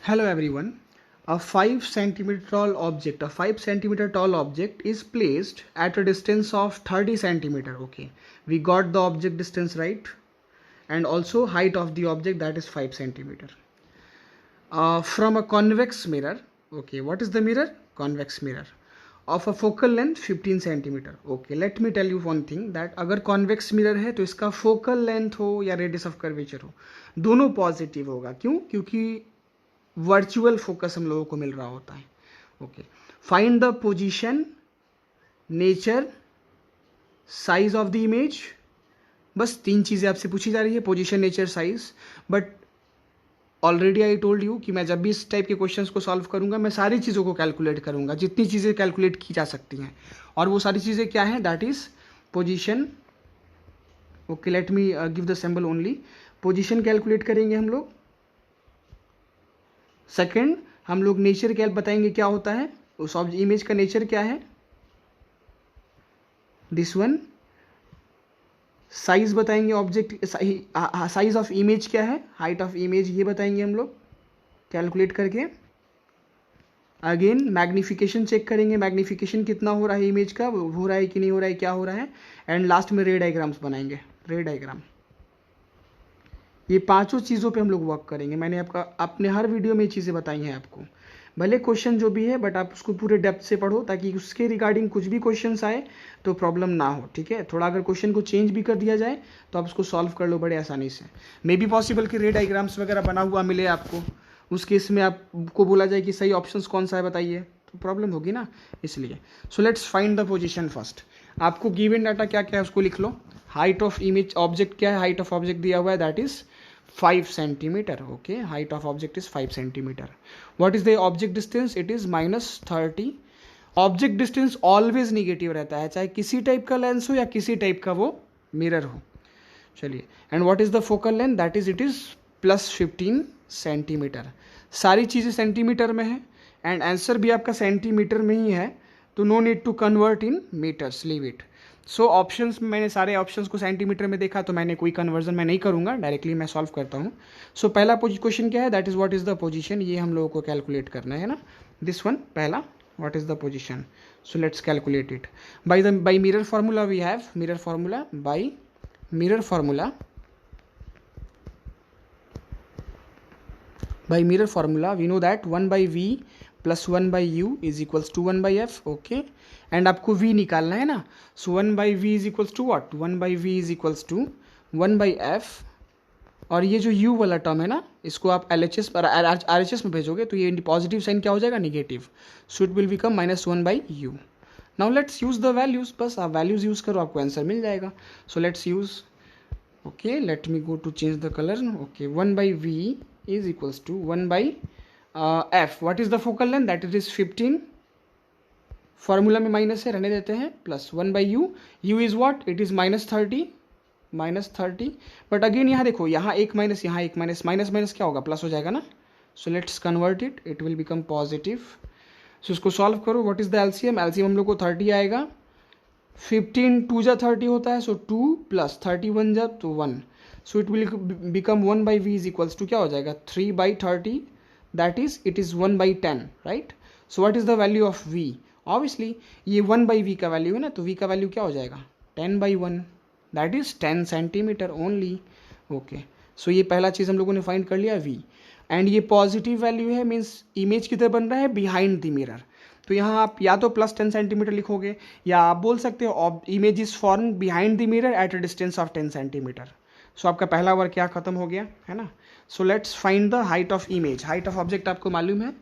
Hello everyone. A 5 centimeter tall object is placed at a distance of 30 centimeter. Okay, we got the object distance right, and also height of the object, that is 5 centimeter. From a convex mirror. Okay, what is the mirror? Convex mirror of a focal length 15 centimeter. Okay, let me tell you one thing, that अगर convex mirror है तो इसका focal length हो या radius of curvature हो, दोनों positive होगा. क्यों? क्योंकि वर्चुअल फोकस हम लोगों को मिल रहा होता है. Okay, find the position, nature, size of the image. बस 3 चीज़ें आपसे पूछी जा रही है, position, nature, size. But already I told you कि मैं जब भी इस टाइप के क्वेश्चंस को सॉल्व करूंगा मैं सारी चीज़ों को कैलकुलेट करूंगा, जितनी चीज़ें कैलकुलेट की जा सकती हैं. और वो सारी चीज़ें क्या हैं? That is position. Okay, let me give the symbol only. Position calculate करेंगे हम लोग. सेकंड, हम लोग नेचर क्या बताएंगे, क्या होता है उस इमेज का नेचर क्या है. This one. साइज बताएंगे, ऑब्जेक्ट साइज ऑफ इमेज क्या है, हाइट ऑफ इमेज, ये बताएंगे हम लोग कैलकुलेट करके. अगेन मैग्निफिकेशन चेक करेंगे, मैग्निफिकेशन कितना हो रहा है इमेज का, वो हो रहा है कि नहीं हो रहा है, क्या हो रहा है. एंड लास्ट में रे डायग्राम्स बनाएंगे, रे डायग्राम. ये पांचों चीज़ों पे हम लोग वर्क करेंगे. मैंने अपने हर वीडियो में ये चीज़ें बताई हैं आपको. भले क्वेश्चन जो भी है, बट आप उसको पूरे डेप्थ से पढ़ो ताकि उसके रिगार्डिंग कुछ भी क्वेश्चंस आए तो प्रॉब्लम ना हो. ठीक है, थोड़ा अगर क्वेश्चन को चेंज भी कर दिया जाए तो आप उसको सॉल्व कर लो बड़े आसानी से. मे बी पॉसिबल कि रे डायग्राम्स वगैरह बना हुआ मिले आपको, उस केस में आपको बोला जाए कि सही ऑप्शंस कौन सा है बताइए, तो प्रॉब्लम होगी ना, इसलिए. सो let's find the position first. आपको गिवन डाटा क्या क्या है उसको लिख लो. हाइट ऑफ इमेज ऑब्जेक्ट क्या है, हाइट ऑफ ऑब्जेक्ट दिया हुआ है, that is 5 centimeter. Okay, height of object is 5 centimeter. What is the object distance? It is -30. Object distance always negative रहता है, चाहे किसी टाइप का लेंस हो या किसी टाइप का वो मिरर हो. चलिए, and what is the focal length, that is it is +15 centimetre. सारी चीज़ें सेंटीमीटर में है एंड आंसर भी आपका सेंटीमीटर में ही है, तो no need to convert in metres, leave it. So options में मैंने सारे ऑप्शंस को सेंटीमीटर में देखा, तो मैंने कोई कन्वर्जन मैं नहीं करूंगा, डायरेक्टली मैं सॉल्व करता हूँ. सो पहला क्वेश्चन क्या है, that is what is the position. ये हम लोगों को कैलकुलेट करना है ना, दिस वन पहला, what is the position. So let's calculate it by mirror formula. We have mirror formula. By mirror formula, by mirror formula we know that 1 by v plus 1 by u is equals to 1 by f. Okay, and आपको v निकालना है ना, so 1 by v is equals to what, 1 by v is equals to 1 by f. और ये जो u वाला term है ना, इसको आप LHS पर RHS में भेजोगे तो ये पॉजिटिव साइन क्या हो जाएगा, negative. So it will become -1 by u. Now let's use the values. बस आप वैल्यूज यूज करो, आपको आंसर मिल जाएगा. So let's use. Okay, let me go to change the color. Okay, 1 by v is equals to 1 by f. What is the focal length, that it is 15. Formula में minus है, रहने देते हैं, plus 1 by u. u is what, it is -30. But again यहाँ देखो, यहाँ एक minus, यहाँ एक माइनस, माइनस माइनस क्या होगा, प्लस हो जाएगा ना. So let's convert it, it will become positive. So इसको सॉल्व करो. What is the LCM, LCM हम लोग को 30 आएगा. 15 2 जा 30 होता है, सो 2 प्लस 30 1 जा तो 1. So it will become 1 by v is equals to क्या हो जाएगा, 3 by 30, that is it is 1 by 10, right. So what is the value of v, obviously ये 1 by v का वैल्यू है ना, तो v का वैल्यू क्या हो जाएगा, 10 by 1, that is 10 centimetre only. Okay, so ये पहला चीज़ हम लोगों ने फाइंड कर लिया v. एंड ये पॉजिटिव वैल्यू है, मीन्स इमेज किधर बन रहा है, बिहाइंड द मिरर. तो यहाँ आप या तो +10 सेंटीमीटर लिखोगे, या आप बोल सकते हो image is form behind the mirror at a distance of 10 centimetre. So आपका पहला वर्क क्या खत्म हो गया है ना. So let's find the height of image. Height of object आपको मालूम है,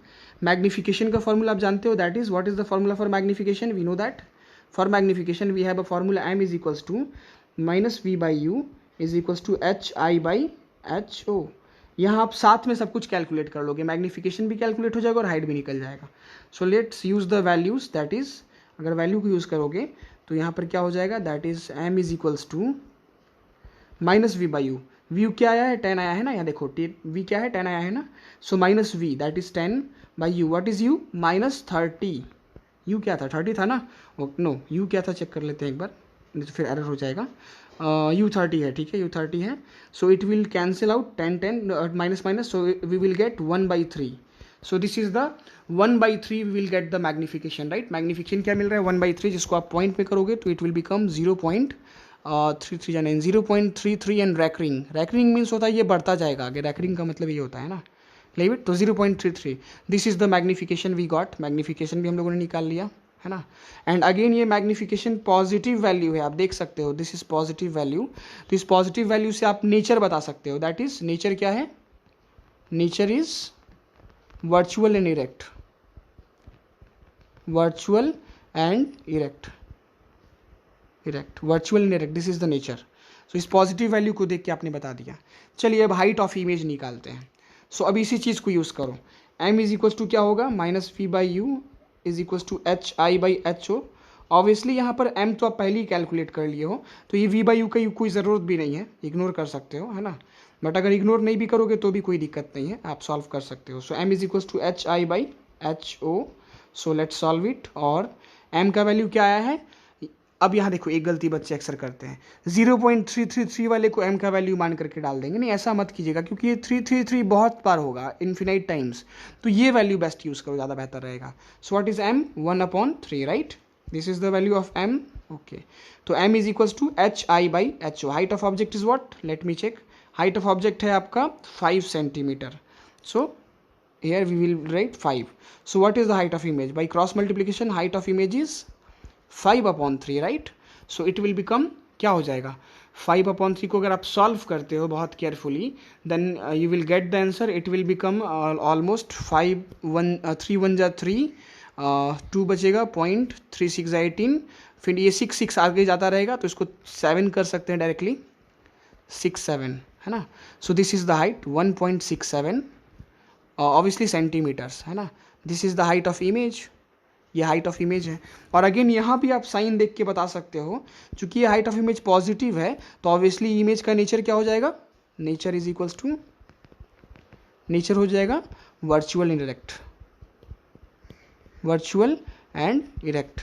मैग्निफिकेशन का फॉर्मूला आप जानते हो, that is what is the formula for magnification. We know that for magnification we have a formula m is equals to -v by u is equals to hi by ho. यहाँ आप साथ में सब कुछ calculate कर लोगे, magnification भी calculate हो जाएगा और हाइट भी निकल जाएगा. So let's use the values, that is अगर वैल्यू को यूज़ करोगे तो यहाँ पर क्या हो जाएगा, that is m is equals to -v by u. v क्या आया है, 10 आया है ना, यहाँ देखो v क्या है, 10 आया है ना. सो -v that is 10 by u. What is u, -30. u क्या था, 30 था ना. नो, u क्या था चेक कर लेते हैं एक बार, नहीं तो फिर एरर हो जाएगा. u30 है, ठीक है, u30 है. So it will cancel out 10 10 minus minus, so we will get 1 by 3. So this is the 1/3 we will get the magnification, right. Magnification क्या मिल रहा है 1/3, जिसको आप पॉइंट पे करोगे तो it will become 0.33 and recurring means होता है ये बढ़ता जाएगा आगे, रैकरिंग का मतलब ये होता है ना, लीव इट। तो 0.33 this is the magnification we got, magnification भी हम लोगों ने निकाल लिया है ना। एंड अगेन ये मैग्निफिकेशन पॉजिटिव वैल्यू है, आप देख सकते हो दिस इज पॉजिटिव वैल्यू। तो इस पॉजिटिव वैल्यू से आप नेचर बता सकते हो, दैट इज नेचर क्या है, nature is virtual and erect, virtual and erect, virtual and erect, this is the nature. So इस पॉजिटिव वैल्यू को देख के आपने बता दिया। चलिए अब हाइट ऑफ इमेज निकालते हैं। सो अब इसी चीज़ को यूज़ करो, m इज इक्वल टू क्या होगा -v/u is equal to hi/ho। Obviously यहाँ पर m तो आप पहले ही कैलकुलेट कर लिए हो, तो ये v/u का कोई ज़रूरत भी नहीं है, इग्नोर कर सकते हो है ना। बट अगर इग्नोर नहीं भी करोगे तो भी कोई दिक्कत नहीं है, आप सॉल्व कर सकते हो। So m is equal to hi/ho। So let's solve it. और m का वैल्यू क्या आया है, अब यहाँ देखो एक गलती बच्चे अक्सर करते हैं, 0.333 वाले को m का वैल्यू मान करके डाल देंगे, नहीं ऐसा मत कीजिएगा, क्योंकि ये 333 बहुत बार होगा इन्फिनाइट टाइम्स, तो ये वैल्यू बेस्ट यूज़ करो, ज़्यादा बेहतर रहेगा। So what is m 1/3, right, this is the value of m। Okay, तो m is equals to hi/ho। Height of object is what, let me check. Height of object है आपका 5 centimetre. So here we will write 5. So what is the height of image? By cross multiplication height of image is 5/3, right. So it will become क्या हो जाएगा 5/3 को अगर आप solve करते हो बहुत carefully, then you will get the answer, it will become almost 3 1 जा 3, 2 बचेगा 0.36 18, फिर ये 6 आगे जाता रहेगा तो इसको 7 कर सकते हैं डायरेक्टली, 6 7 है ना। So this is the height 1.67 obviously centimetres है ना। This is the height of image, ये हाइट ऑफ इमेज है। और अगेन यहाँ भी आप साइन देख के बता सकते हो, चूंकि ये हाइट ऑफ इमेज पॉजिटिव है तो ऑब्वियसली इमेज का नेचर क्या हो जाएगा, nature is equals to, nature हो जाएगा virtual and erect, virtual and erect.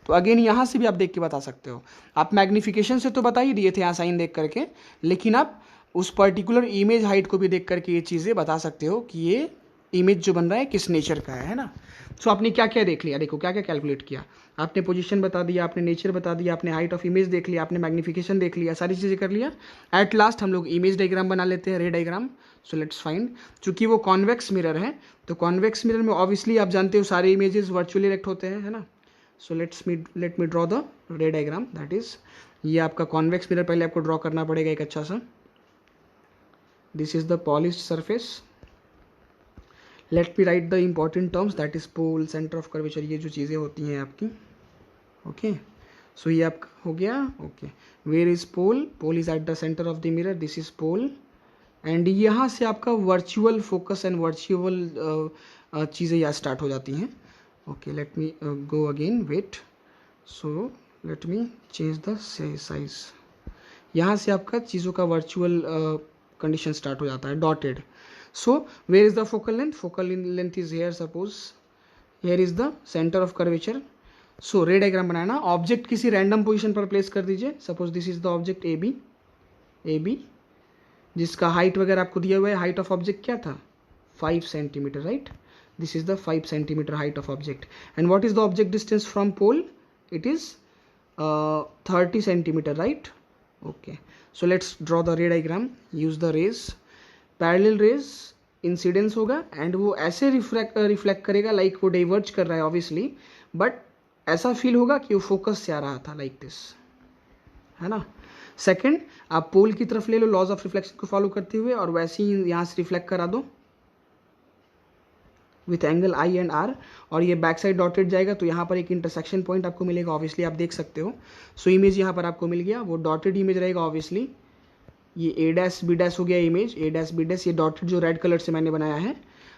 तो अगेन यहाँ से भी आप देख के बता सकते हो, आप मैग्निफिकेशन से तो बता ही दिए थे यहाँ साइन देख करके, लेकिन आप उस पर्टिकुलर इमेज हाइट को भी देख करके ये चीज़ें बता सकते हो कि ये इमेज जो बन रहा है किस नेचर का है ना। सो आपने क्या क्या देख लिया, देखो क्या क्या कैलकुलेट किया, आपने पोजीशन बता दिया, आपने नेचर बता दिया, आपने हाइट ऑफ इमेज देख लिया, आपने मैग्निफिकेशन देख लिया, सारी चीज़ें कर लिया। एट लास्ट हम लोग इमेज डायग्राम बना लेते हैं, रे डायग्राम। सो लेट्स फाइंड, चूंकि वो कॉन्वेक्स मिरर है तो कॉन्वेक्स मिरर में ऑब्वियसली आप जानते हो सारे इमेजेस वर्चुअली इरेक्ट होते हैं है ना। सो let me draw the ray diagram, that is ये आपका कॉन्वेक्स मिरर पहले आपको ड्रॉ करना पड़ेगा एक अच्छा सा। This is the polished surface, let me write the important terms, that is pole, centre of curvature, ये जो चीज़ें होती हैं आपकी। ओके, सो ये आपका हो गया। Okay, where is pole, pole is at the centre of the mirror, this is pole. And यहाँ से आपका वर्चुअल फोकस एंड वर्चुअल चीज़ें यहाँ स्टार्ट हो जाती हैं। Okay, let me go again, wait, so let me change the size. यहाँ से आपका चीज़ों का वर्चुअल कंडीशन स्टार्ट हो जाता है, dotted. So where is the focal length? Focal length is here, suppose here is the center of curvature. So ray diagram बनाना, object किसी रैंडम पोजीशन पर प्लेस कर दीजिए, suppose this is the object A B जिसका हाइट वगैरह आपको दिया हुआ है। हाइट ऑफ ऑब्जेक्ट क्या था 5 centimetre, right, this is the 5 centimetre height of object. And what is the object distance from pole, it is 30 centimetre, right. Okay, so let's draw the ray diagram, use the rays, parallel rays incidence होगा and वो ऐसे reflect करेगा like वो diverge कर रहा है obviously, but ऐसा feel होगा कि वो फोकस से आ रहा था, लाइक दिस है ना। सेकंड, आप पोल की तरफ ले लो लॉज ऑफ रिफ्लेक्शन को फॉलो करते हुए और वैसे ही यहाँ से रिफ्लेक्ट करा दो with angle I and R, और ये बैक साइड डॉटेड जाएगा तो यहाँ पर एक इंटरसेक्शन पॉइंट आपको मिलेगा, ऑब्वियसली आप देख सकते हो। सो इमेज यहाँ पर आपको मिल गया, वो डॉटेड इमेज रहेगा ऑब्वियसली। ये ए डैश बी डैश हो गया image, A dash B dash, ये डॉटेड जो रेड कलर से मैंने बनाया है।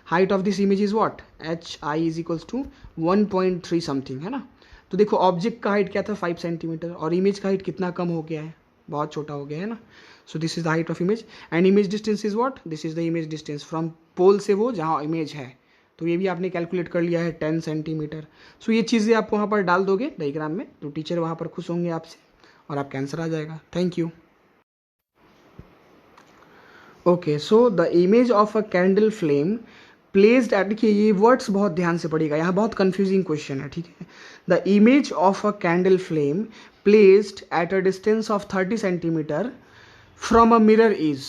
Height of this image is what, H I is equals to 1.3 something है ना। तो देखो ऑब्जेक्ट का हाइट क्या था 5 सेंटीमीटर और इमेज का हाइट कितना कम हो गया है, बहुत छोटा हो गया है ना। So this is the height of image and image distance is what, this is the image distance from pole से वो जहाँ इमेज है, तो ये भी आपने कैलकुलेट कर लिया है 10 सेंटीमीटर। सो ये चीज़ें आप वहाँ पर डाल दोगे डायग्राम में तो टीचर वहाँ पर खुश होंगे आपसे और आपका आंसर आ जाएगा। Thank you. Okay, so the image of a candle flame placed at, देखिए ये वर्ड्स बहुत ध्यान से पढ़िएगा, यहाँ बहुत कंफ्यूजिंग क्वेश्चन है, ठीक है। The image of a candle flame placed at a distance of 30 centimetre from a mirror is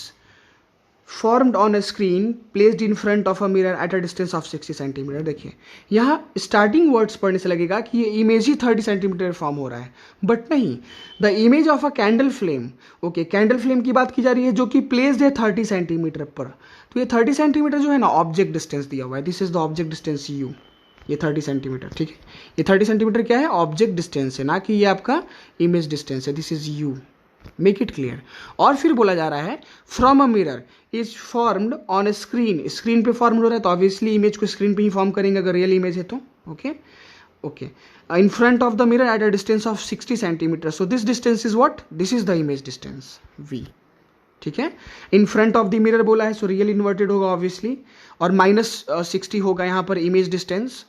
formed on a screen placed in front of a mirror at a distance of 60 centimetre. देखिए यहाँ starting words पढ़ने से लगेगा कि ये image ही 30 centimetre form हो रहा है, बट नहीं। The image of a candle flame, okay, candle flame की बात की जा रही है जो कि प्लेस्ड है 30 सेंटीमीटर पर। तो ये 30 सेंटीमीटर जो है ना, ऑब्जेक्ट डिस्टेंस दिया हुआ है, this is the object distance you, ये 30 सेंटीमीटर, ठीक है। ये 30 सेंटीमीटर क्या है, ऑब्जेक्ट डिस्टेंस है, ना कि ये आपका इमेज डिस्टेंस है, this is you, make it clear. और फिर बोला जा रहा है from a mirror is formed on a screen, screen पे फॉर्म हो रहा है तो ऑब्वियसली इमेज को स्क्रीन पे ही फॉर्म करेंगे अगर रियल इमेज है तो, okay okay. In front of the mirror at a distance of 60 centimetre, so this distance is what, this is the image distance v, ठीक है। In front of the mirror बोला है, so real inverted होगा obviously, और -60 होगा यहाँ पर image distance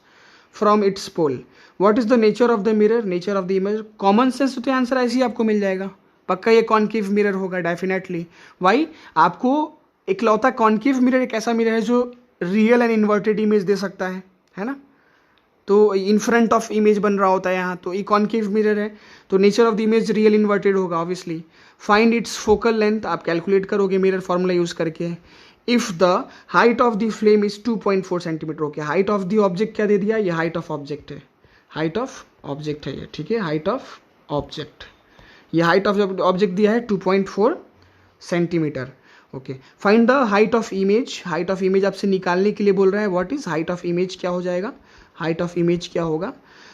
from its pole. What is the nature of the mirror, nature of the image, common sense तो आंसर ऐसे ही आपको मिल जाएगा, पक्का ये कॉन्केव मिरर होगा डेफिनेटली। वाई, आपको इकलौता कॉन्केव मिरर एक ऐसा मिरर है जो रियल एंड इन्वर्टेड इमेज दे सकता है ना। तो इन फ्रंट ऑफ इमेज बन रहा होता है यहाँ, तो ये कॉन्केव मिरर है, तो nature of the image real inverted होगा obviously. Find its focal length, आप कैलकुलेट करोगे मिरर फॉर्मूला यूज करके। If the height of the flame is 2.4 centimetre, okay, height of the object क्या दे दिया, ये हाइट ऑफ ऑब्जेक्ट है, height of object है ये, ठीक है, हाइट ऑफ ऑब्जेक्ट, ये हाइट ऑफ ऑब्जेक्ट दिया है 2.4 centimetre, okay. Find the height of image, height of image आपसे निकालने के लिए बोल रहा है, what is height of image, क्या हो जाएगा, हाइट ऑफ इमेज क्या होगा।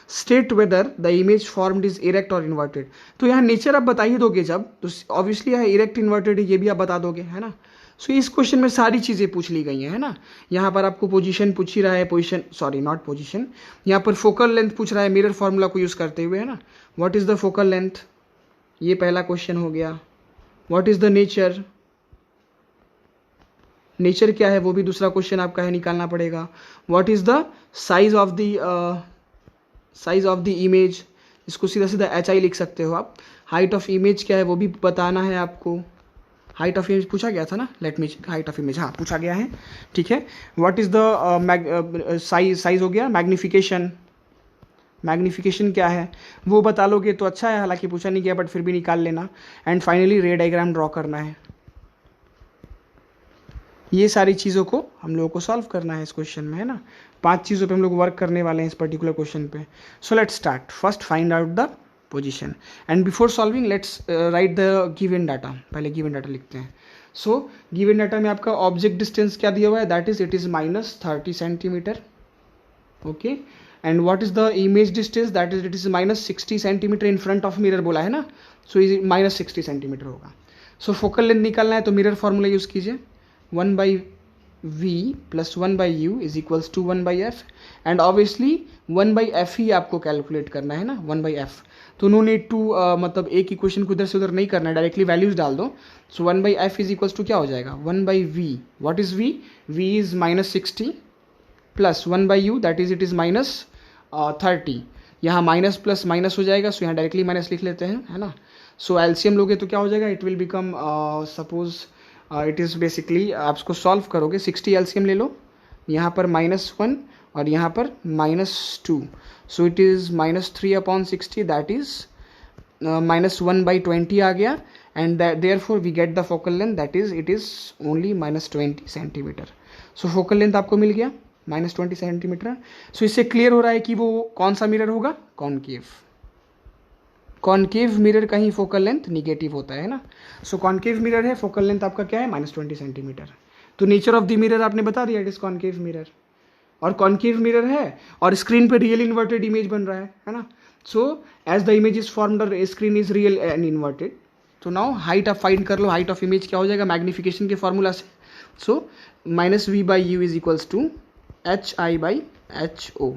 State whether the image formed is erect और इन्वर्टेड, तो यहाँ नेचर आप बता ही दोगे जब, तो ऑब्वियसली यहाँ इरेक्ट इन्वर्टेड है ये भी आप बता दोगे, है ना। सो इस क्वेश्चन में सारी चीज़ें पूछ ली गई हैं, है ना। यहाँ पर आपको पोजीशन पूछ ही रहा है, पोजीशन सॉरी नॉट पोजीशन, यहाँ पर फोकल लेंथ पूछ रहा है मिरर फॉर्मूला को यूज़ करते हुए, है ना। What is the focal length, ये पहला क्वेश्चन हो गया। What is the nature, nature क्या है वो भी दूसरा क्वेश्चन आपका है, निकालना पड़ेगा। What is the size of the image, इसको सीधा सीधा HI लिख सकते हो आप। हाइट ऑफ इमेज क्या है वो भी बताना है आपको, हाइट ऑफ इमेज पूछा गया था ना, let me check, height of image हाँ पूछा गया है, ठीक है। व्हाट इज़ द साइज हो गया, मैग्निफिकेशन, मैग्निफिकेशन क्या है वो बता लोगे तो अच्छा है, हालांकि पूछा नहीं गया बट फिर भी निकाल लेना। एंड फाइनली रे डायग्राम ड्रॉ करना है, ये सारी चीज़ों को हम लोगों को सॉल्व करना है इस क्वेश्चन में, है ना। 5 चीज़ों पे हम लोग वर्क करने वाले हैं इस पर्टिकुलर क्वेश्चन पे। So let's start, first find out the position and before solving let's write the given data, पहले गिवन डाटा लिखते हैं। सो गिवन डाटा में आपका ऑब्जेक्ट डिस्टेंस क्या दिया हुआ है, that is it is -30 centimetre, okay. And what is the image distance, that is it is -60 centimetre in front of mirror बोला है ना, सो इज -60 सेंटीमीटर होगा। सो फोकल लेंथ निकालना है तो मिरर फॉर्मूला यूज़ कीजिए, 1/v + 1/u is equals to 1/f, and obviously 1/f ही आपको कैलकुलेट करना है ना, 1/f। तो नो नीड टू मतलब एक इक्वेशन को इधर से उधर नहीं करना है, डायरेक्टली वैल्यूज डाल दो। सो 1/f इज इक्वल्स टू क्या हो जाएगा, 1/v, what is v, v is -60 plus 1/u that is it is -30, यहाँ माइनस प्लस माइनस हो जाएगा, सो यहाँ डायरेक्टली माइनस लिख लेते हैं, है ना। सो एलसीएम लोगे तो क्या हो जाएगा, it will become suppose it is basically आप इसको सॉल्व करोगे 60 एलसीएम ले लो, यहाँ पर -1 और यहाँ पर -2, so it is -3/60 that is -1/20 आ गया, and therefore we get the focal length that is it is only -20 centimetre. So focal length आपको मिल गया -20 सेंटीमीटर। सो इससे क्लियर हो रहा है कि वो कौन सा मिरर होगा, कॉनकेव। कॉनकेव मिरर का ही फोकल लेंथ निगेटिव होता है ना। सो कॉनकेव मिरर है, फोकल लेंथ आपका क्या है, -20 सेंटीमीटर। तो नेचर ऑफ द मिरर आपने बता दिया, इट इज कॉनकेव मिरर, और कॉनकेव मिरर है और स्क्रीन पे रियल इन्वर्टेड इमेज बन रहा है ना। So as the image is formed और screen is real and inverted, तो नाउ हाइट आप फाइंड कर लो, हाइट ऑफ इमेज क्या हो जाएगा मैग्निफिकेशन के फॉर्मूला से। So -v/u is equals to HI/HO,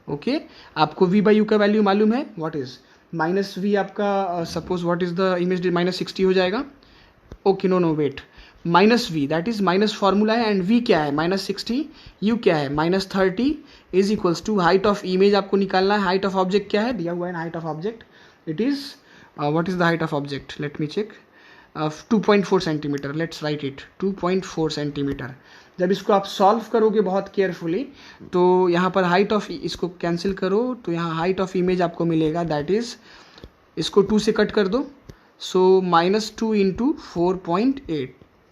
okay. आपको v/u का वैल्यू मालूम है, व्हाट इज -v आपका suppose what is the image -60 हो जाएगा, okay no wait, -v that is minus formula है, एंड v क्या है -60, u क्या है -30 is equals to height of image आपको निकालना है। हाइट ऑफ ऑब्जेक्ट क्या है, दिया हुआ है ना, height of object it is what is the height of object, let me check, 2.4 centimetre, let's write it 2.4 centimetre. जब इसको आप सॉल्व करोगे बहुत केयरफुली, तो यहाँ पर हाइट ऑफ, इसको कैंसिल करो तो यहाँ हाइट ऑफ इमेज आपको मिलेगा, दैट इज़, इसको 2 से कट कर दो, सो -2 into 4.8,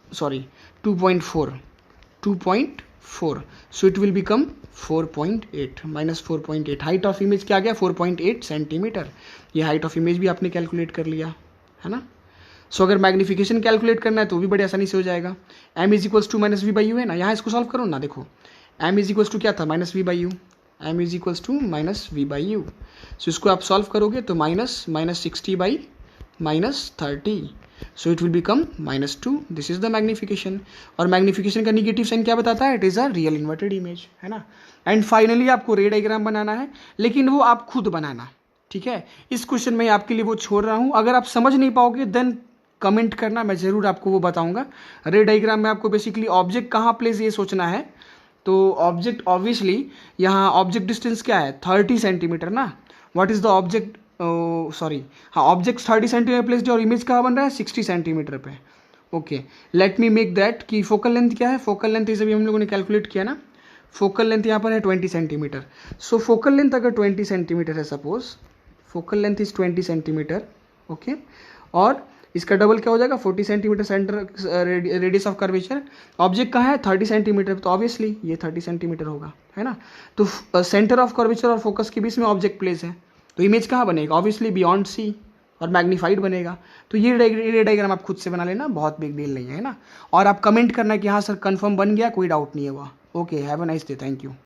sorry 2.4, so it will become 4.8 -4.8। Height of image क्या आ गया, 4.8 सेंटीमीटर। ये हाइट ऑफ इमेज भी आपने कैलकुलेट कर लिया है ना। सो अगर मैग्नीफिकेशन कैलकुलेट करना है तो भी बड़े आसानी से हो जाएगा। m is equals to minus v by u है ना, यहाँ इसको सॉल्व करो ना, देखो m इज इक्वल्स टू क्या था, minus v by u, m is equals to minus v by u. So इसको आप सॉल्व करोगे तो -60 by -30, so it will become -2। This is the magnification. और मैग्नीफिकेशन का निगेटिव साइन क्या बताता है, it is a real inverted image, है ना। एंड फाइनली आपको रे डायग्राम बनाना है, लेकिन वो आप खुद बनाना, ठीक है। इस क्वेश्चन में आपके लिए वो छोड़ रहा हूँ, अगर आप समझ नहीं पाओगे देन कमेंट करना, मैं ज़रूर आपको वो बताऊंगा। रे डायग्राम में आपको बेसिकली ऑब्जेक्ट कहाँ प्लेस ये सोचना है। तो ऑब्जेक्ट ऑब्वियसली यहाँ ऑब्जेक्ट डिस्टेंस क्या है, 30 सेंटीमीटर ना। What is the object, sorry हाँ, ऑब्जेक्ट 30 सेंटीमीटर प्लेस्ड और इमेज कहाँ बन रहा है, 60 सेंटीमीटर पे। Okay, let me make that कि फोकल लेंथ क्या है, फोकल लेंथ इसे भी हम लोगों ने कैलकुलेट किया ना, फोकल लेंथ यहाँ पर है 20 सेंटीमीटर। सो फोकल लेंथ अगर 20 सेंटीमीटर है, suppose focal length is 20 centimetre, okay, और इसका डबल क्या हो जाएगा, 40 centimetre centre radius of curvature. Object कहाँ है, 30 सेंटीमीटर, तो ऑब्वियसली ये 30 सेंटीमीटर होगा, है ना। तो सेंटर ऑफ कर्वेचर और फोकस के बीच में ऑब्जेक्ट प्लेस है, तो इमेज कहाँ बनेगा, ऑब्वियसली बियॉन्ड सी और मैग्नीफाइड बनेगा। तो ये डायग्राम आप खुद से बना लेना, बहुत बिग डील नहीं है ना। और आप कमेंट करना कि हाँ सर कंफर्म बन गया, कोई डाउट नहीं है हुआ। Okay, have a nice day, thank you.